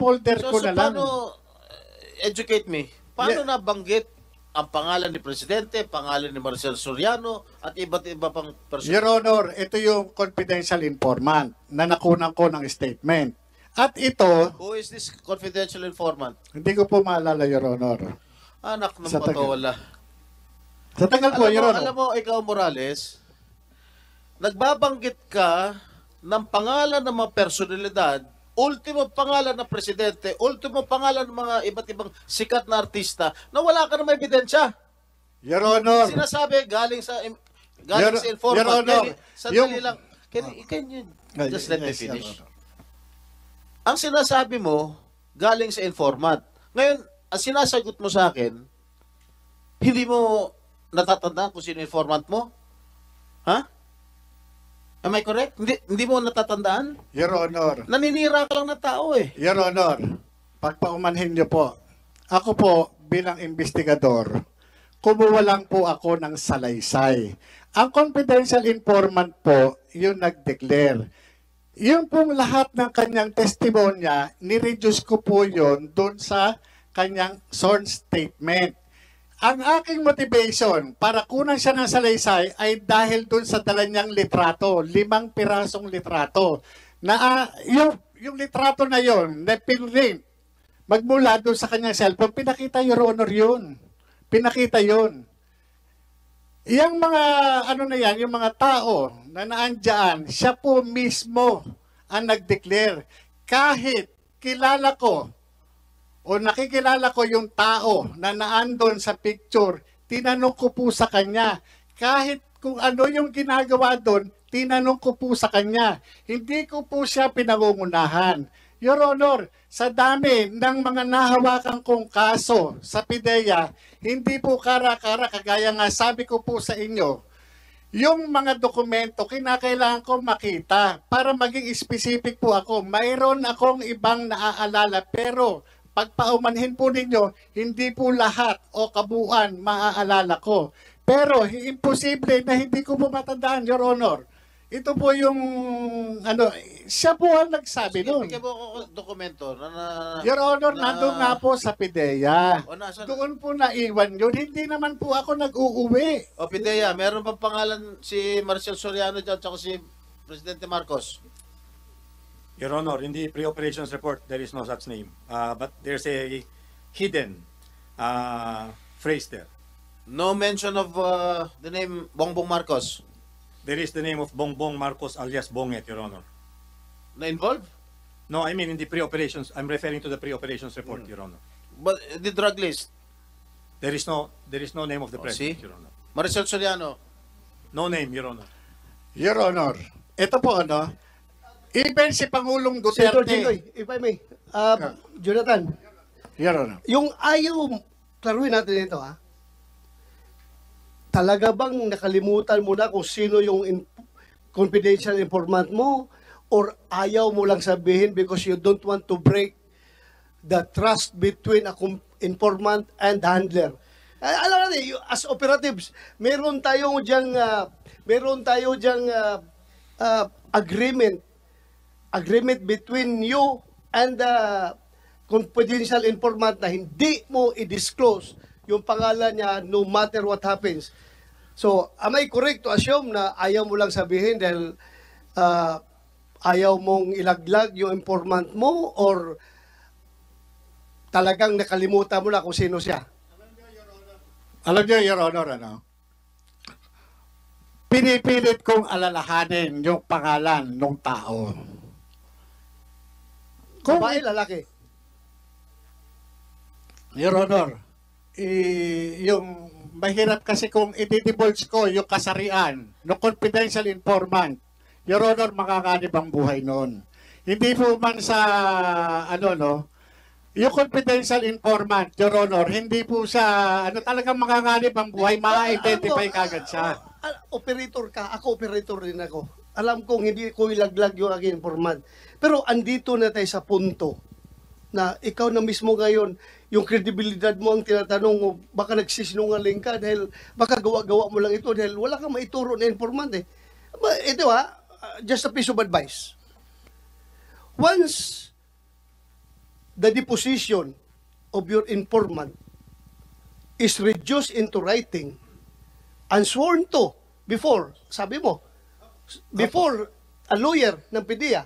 folder ko na lang. Paano, educate me, paano nabanggit ang pangalan ni Presidente, pangalan ni Marcel Soriano, at iba't iba pang person? Your Honor, ito yung confidential informant na nakunan ko ng statement. At ito, Who is this confidential informant? hindi ko po maalala, Your Honor. Anak ng Sa tagal. patola. Sa tagal po, Your Honor. Alam mo, ikaw Morales, nagbabanggit ka ng pangalan ng mga personalidad, ultimo pangalan ng presidente, ultimo pangalan ng mga iba't ibang sikat na artista na wala ka na may ebidensya. Your Honor, Sinasabi galing sa Your informant. Honor, Sandali lang. Can you just let me Yes, Your finish? Honor. Ang sinasabi mo, galing sa informant. Ngayon, ang sinasagot mo sa akin, hindi mo natatandaan kung sino informant mo? Ha? Am I correct? Hindi mo natatandaan? Your Honor, Naninira ka lang ng tao eh. Your Honor, pagpaumanhin niyo po, ako po bilang investigador, kumuha lang po ako ng salaysay. Ang confidential informant po, yung nag-declare. Yung pong lahat ng kanyang testimonya, nireduce ko po yun doon sa kanyang sworn statement. Ang aking motivation para kunan siya ng salaysay ay dahil doon sa dala niyang litrato, 5 pirasong litrato. Na yung litrato na yon, na pinrint, magmula doon sa kanyang cellphone, pinakita, Your Honor, yun. Pinakita yun. Yang mga, ano na yan, yung mga tao na naandyan, siya po mismo ang nag-declare. Kahit kilala ko, o nakikilala ko yung tao na naandon sa picture, tinanong ko po sa kanya. Kahit kung ano yung ginagawa doon, tinanong ko po sa kanya. Hindi ko po siya pinangungunahan. Your Honor, sa dami ng mga nahawakan kong kaso sa PIDEA, hindi po kara-kara, kagaya nga sabi ko po sa inyo, yung mga dokumento, kinakailangan ko makita para maging specific po ako. Mayroon akong ibang naaalala, pero pagpaumanhin po ninyo, hindi po lahat o kabuuan maaalala ko. Pero imposible na hindi ko po matandaan, Your Honor. Ito po yung, siya po ang nagsabi doon. Bigyan mo ako dokumento Your Honor, nandun nga po sa PIDEA. O, nasaan? Doon po naiwan yun. Hindi naman po ako nag-uuwi. O, Pidea, meron bang pangalan si Marcel Soriano dyan at si Presidente Marcos? Your Honor, in the pre-operations report, there is no such name. But there's a hidden phrase there. No mention of the name Bongbong Marcos There is the name of Bongbong Marcos alias Bonget, Your Honor. na involved? No, I mean in the pre-operations. I'm referring to the pre-operations report, Your Honor. But the drug list? There is no name of the see? president, Your Honor. Marcel Soriano? No name, Your Honor. Your Honor, ito po even si Pangulong Senator Duterte. Jinggoy, if I may, Jonathan, Your Honor. yung ayaw, klaruhin natin ito talaga bang nakalimutan mo na kung sino yung confidential informant mo or ayaw mo lang sabihin because you don't want to break the trust between a informant and handler? Alam natin, as operatives, meron tayo diyang agreement between you and the confidential informant na hindi mo i-disclose yung pangalan niya no matter what happens. So, am I correct to assume na ayaw mo lang sabihin dahil ayaw mong ilaglag yung informant mo or talagang nakalimutan mo na kung sino siya? Alam niyo, Your Honor, pinipilit kong alalahanin yung pangalan ng tao. Babae, lalaki? Your Honor, yung mahirap kasi kung i-divulge ko yung kasarian ng confidential informant, Your Honor, makakanib ang buhay noon. Hindi po man sa, yung confidential informant, Your Honor, hindi po sa, talagang makakanib ang buhay, ma-identify kagad siya. Operator ka, ako operator din ako. Alam kong hindi ko ilaglag yung aking informant. Pero andito na tayo sa punto na ikaw na mismo ngayon, yung kredibilidad mo ang tinatanong mo, baka nagsisinungaling ka dahil baka gawa-gawa mo lang ito dahil wala kang maituro na informant eh. Ito just a piece of advice. Once the deposition of your informant is reduced into writing and sworn to before, sabi mo, before a lawyer ng PDEA,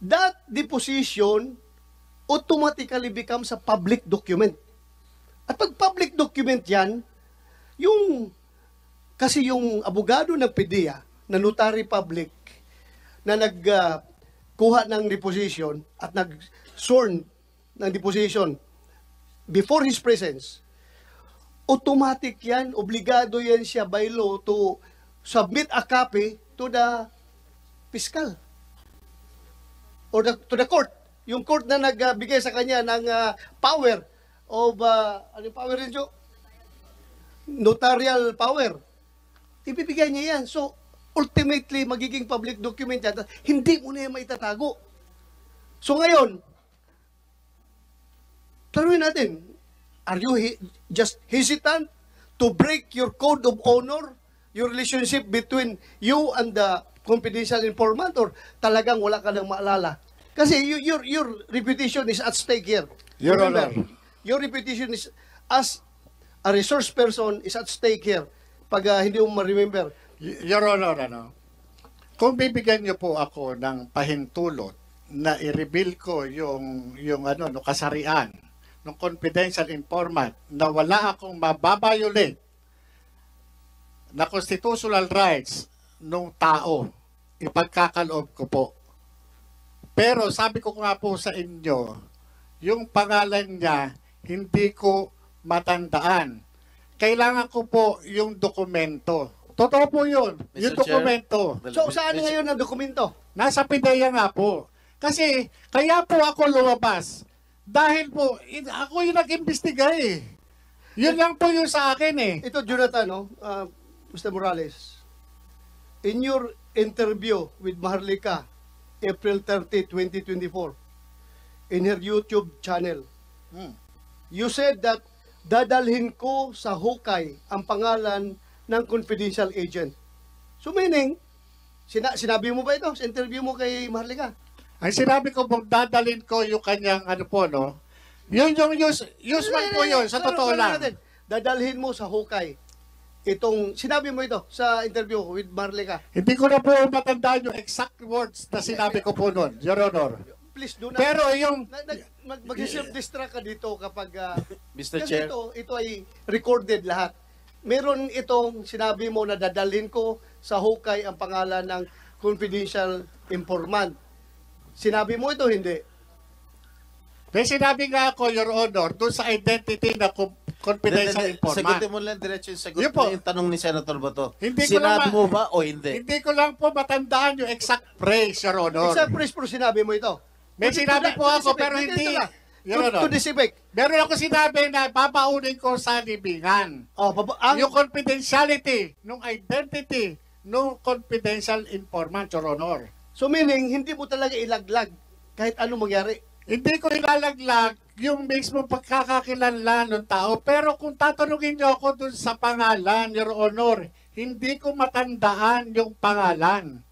that deposition automatically becomes a public document. At pag public document yan, kasi yung abogado ng PDEA, na notary public, na nagkuha ng deposition at nag-sworn ng deposition before his presence, automatic yan, obligado yan siya by law to submit a copy to the fiscal or to the court. Yung court na nagbigay sa kanya ng power of, ano yung power rin, Joe? Notarial power. Ibibigay niya yan. So, ultimately, magiging public document yan. Hindi mo na yan maitatago. So, ngayon, taruin natin, are you just hesitant to break your code of honor, your relationship between you and the confidential informant, or talagang wala ka nang maalala? Kasi your reputation is at stake here. Your Remember, Honor. your reputation is, as a resource person, is at stake here. Pag hindi mo ma-remember. Your Honor, kung bibigyan niyo po ako ng pahintulot na i-reveal ko yung kasarian ng confidential informant na wala akong mababiolate na constitutional rights ng tao, ipagkakaloob ko po. Pero sabi ko nga po sa inyo, yung pangalan niya, hindi ko matandaan. Kailangan ko po yung dokumento. Totoo po yun, yung Mr. Chair, dokumento. So, saan ngayon ang dokumento? Nasa PIDEA nga po. Kasi, kaya po ako lumabas. Dahil po, ako yung nag-imbestiga eh. Yun lang po yung sa akin eh. Ito, Jonathan, Mr. Morales, in your interview with Maharlika, April 30, 2024, in her YouTube channel, you said that dadalhin ko sa hukay ang pangalan ng confidential agent. So meaning, sinabi mo ba ito sa interview mo kay Maharlika? Ang sinabi ko po, dadalhin ko yung kanyang yun yung usual po yun, sa totoo lang. Dadalhin mo sa hukay. Sinabi mo ito sa interview with Maharlika. Hindi ko na po matandaan yung exact words na sinabi ko po noon, Your Honor. Please do not. Pero yung... Mag-self-distract ka dito kapag... Mr. kasi Chair. ito ay recorded lahat. Meron itong sinabi mo na dadalhin ko sa hukay ang pangalan ng confidential informant. Sinabi mo ito, hindi? May sinabi nga ako, Your Honor, doon sa identity na confidential informant. Sagutin mo lang diretso yung sagot Yun po. yung tanong ni Senator Bato. Hindi ko Sinabi lang mo ba o hindi? Hindi ko lang po matandaan yung exact phrase, Your Honor. Exact phrase po sinabi mo ito. May sinabi po ako, pero hindi. Your Honor. To deceive. Meron ako sinabi na papaunin ko sa libingan. Yung confidentiality, nung identity, nung confidential informant, Your Honor. So meaning, hindi mo talaga ilaglag kahit anong mangyari. Hindi ko ilalaglag yung mismo pagkakakilanlan ng tao. Pero kung tatanungin niyo ako dun sa pangalan, Your Honor, hindi ko matandaan yung pangalan.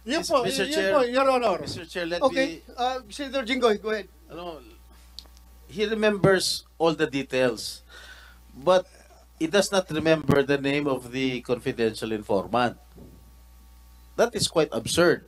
Yun po, Mr. yun Chair, po, Your Honor. Mr. Chair, let Okay, me... Senator Jinggoy, go ahead. He remembers all the details, but he does not remember the name of the confidential informant. That is quite absurd.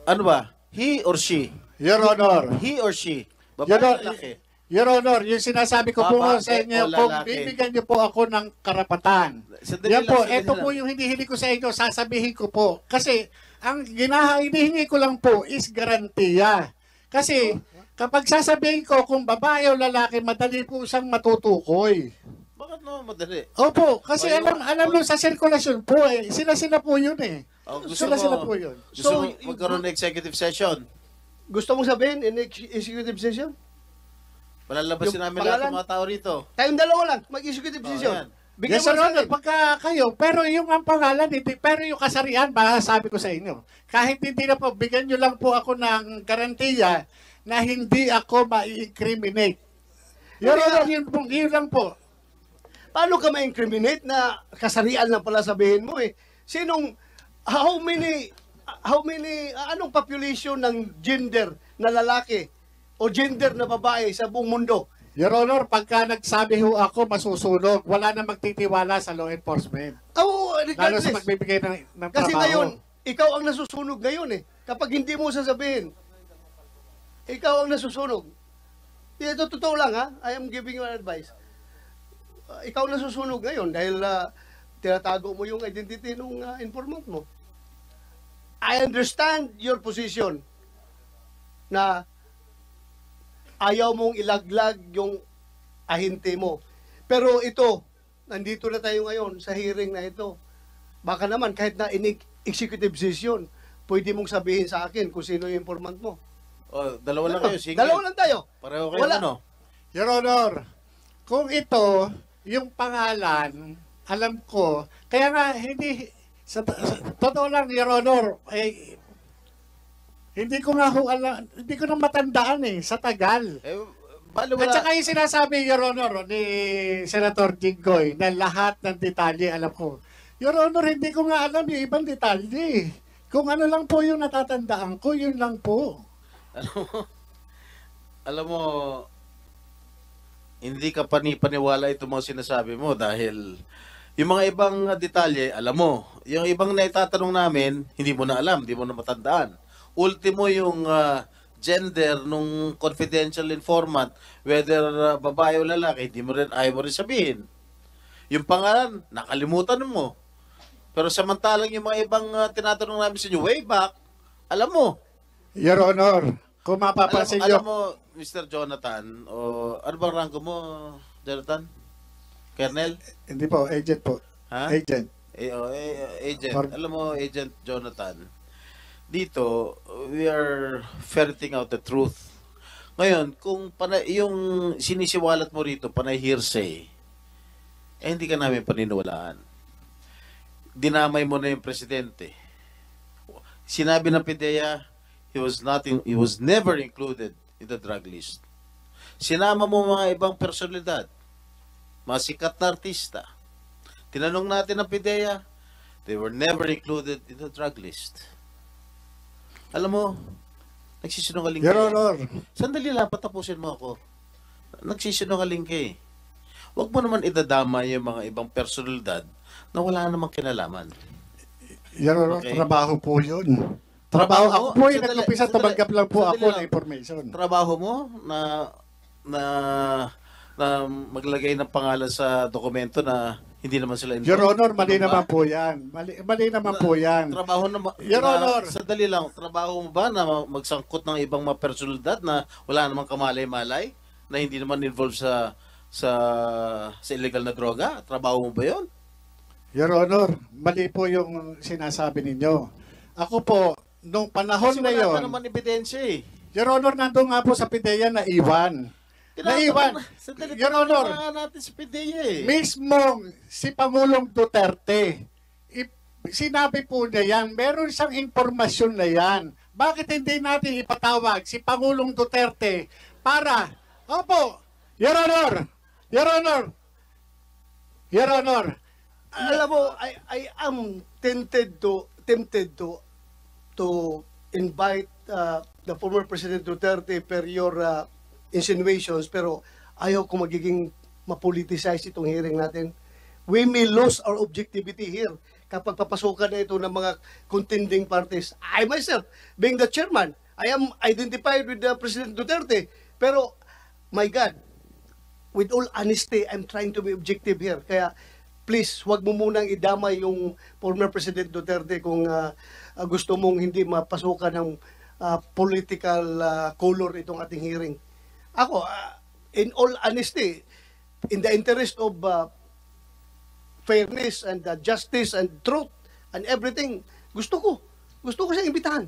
Ano ba? He or she? Your Honor. He or she? Your Babae o Honor, lalaki? Your Honor, yung sinasabi ko po Babae sa inyo, o kung lalaki? bibigyan niyo po ako ng karapatan. Sandali Yan lang, po, sandali ito lang. po yung hinihingi ko sa inyo, sasabihin ko po. Kasi, ang hinihingi ko lang po is garantiya. Kasi, kapag sasabihin ko kung babae o lalaki, madali po siyang matutukoy. Bakit naman madali? Opo, kasi O, alam nyo sa sirkulasyon po eh. Sila po yun eh. Oh, Sila po yun. Gusto So, mo magkaroon ng executive session? Gusto mong sabihin in executive session? Palalabasin Yung namin lahat ng pangalan? mga tao rito. Tayong dalawa lang, mag-executive Oh, session. yan. Bigyan Yes, mo Sir sa Honor, akin. pagka kayo, pero yung ang pangalan, hindi, pero yung kasarian, baka sabi ko sa inyo, kahit hindi na po, bigyan nyo lang po ako ng garantiya na hindi ako ma-incriminate. Your Honor, yun lang po. Paano ka ma-incriminate na kasarian lang pala sabihin mo eh? How many anong population ng gender na lalaki o gender na babae sa buong mundo? Your Honor, pagka nagsabi ho ako, masusunog. Wala na magtitiwala sa law enforcement. Oh, Lalo regardless. sa magbibigay ng Kasi trabaho. ngayon, ikaw ang nasusunog ngayon eh. Kapag hindi mo sasabihin, ikaw ang nasusunog. Ito totoo lang ha. I am giving you an advice. Ikaw ang nasusunog ngayon dahil tinatago mo yung identity ng informant mo. I understand your position na ayaw mong ilaglag yung ahente mo. Pero ito, nandito na tayo ngayon sa hearing na ito. Baka naman kahit na executive decision, pwede mong sabihin sa akin kung sino yung informant mo. Oh, dalawa lang kayo, sige. Dalawa lang tayo. Pareho kayo Wala. ano? Your Honor, kung ito, yung pangalan, alam ko, kaya nga hindi, sa totoo lang, Your Honor, hindi ko nga ho alam, hindi ko na matandaan sa tagal. Bale, At saka yung sinasabi, Your Honor, ni Senator Jinggoy, na lahat ng detalye alam ko. Your Honor, hindi ko nga alam yung ibang detalye. Kung ano lang po yung natatandaan ko, yun lang po. Alam mo, hindi ka panipaniwala itong mga sinasabi mo dahil yung mga ibang detalye, alam mo. Yung ibang naitatanong namin, hindi mo na alam, hindi mo na matandaan. Ultimo yung gender nung confidential informant, whether babae o lalaki, hindi mo rin, ayaw mo rin sabihin. Yung pangalan, nakalimutan mo. Pero samantalang yung mga ibang tinatanong namin sa inyo, way back, alam mo. Your Honor, kung mapapansin Alam nyo, mo, Mr. Jonathan, o ano bang rango mo, Jonathan? Colonel? hindi po, agent po. Ha? Agent. Agent. Or- Alam mo, Agent Jonathan, dito, we are ferreting out the truth. Ngayon, kung yung sinisiwalat mo rito, panay hearsay, hindi ka namin paniniwalaan. Dinamay mo na yung presidente. Sinabi ng PIDEA, he was never included in the drug list. Sinama mo mga ibang personalidad, mga sikat na artista. Tinanong natin ng PIDEA, they were never included in the drug list. Alam mo, nagsisinungaling Your ka. Honor, Sandali lang, patapusin mo ako. Nagsisinungaling ka eh. Huwag mo naman idadama yung mga ibang personalidad na wala namang kinalaman. Your Honor, Okay. trabaho po yun. Trabaho Trabaho ako mo? po, Sandali, nag-umpisa, sandali, tumanggap lang po sandali ako lang. ng information. Trabaho mo na maglagay ng pangalan sa dokumento na hindi naman sila involved. Your Honor, mali Ano ba? naman po yan. Mali naman po yan. Trabaho na, Your Honor. Sandali lang, trabaho mo ba na magsangkot ng ibang mga personalidad na wala namang kamalay-malay, na hindi naman involved sa illegal na droga? Trabaho mo ba 'yon? Your Honor, mali po yung sinasabi ninyo. Ako po, nung panahon Kasi na wala yon, ka naman ebidensya eh. Your Honor, nandun nga po sa PIDEA na iwan. Naiwan. Sandali, Your Honor, tinatanong nga natin sa PIDEA eh. mismong si Pangulong Duterte, sinabi po niya yan, meron siyang impormasyon na yan. Bakit hindi natin ipatawag si Pangulong Duterte para, opo, Your Honor, Your Honor, Your Honor, Alam mo, I am tempted to invite the former President Duterte per your insinuations, pero ayaw ko magiging mapoliticize itong hearing natin. We may lose our objectivity here kapag papasukan na ito ng mga contending parties. I myself, being the chairman, I am identified with President Duterte. Pero, my God, with all honesty, I'm trying to be objective here. Kaya, please, wag mo munang idamay yung former President Duterte kung gusto mong hindi mapasukan ng political color itong ating hearing. Ako, in all honesty, in the interest of fairness and justice and truth and everything, gusto ko siyang imbitahan.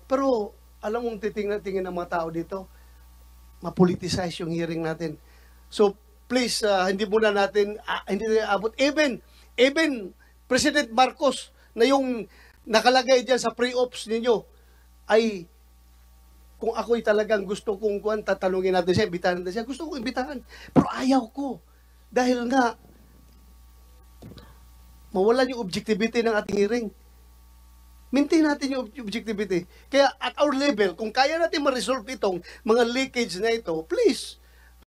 Pero, alam mong titingnan ng mga tao dito, mapoliticize yung hearing natin. So, please, hindi muna natin, hindi na abot. Even President Marcos, na yung nakalagay dyan sa pre-ops ninyo, ay, kung ako'y talagang gusto kong tatanungin natin siya, imbitahan natin siya, gusto kong imbitahan. Pero ayaw ko. Dahil nga, mawalan yung objectivity ng ating hearing. Maintain natin yung objectivity. Kaya at our level, kung kaya natin ma-resolve itong mga leakage na ito, please,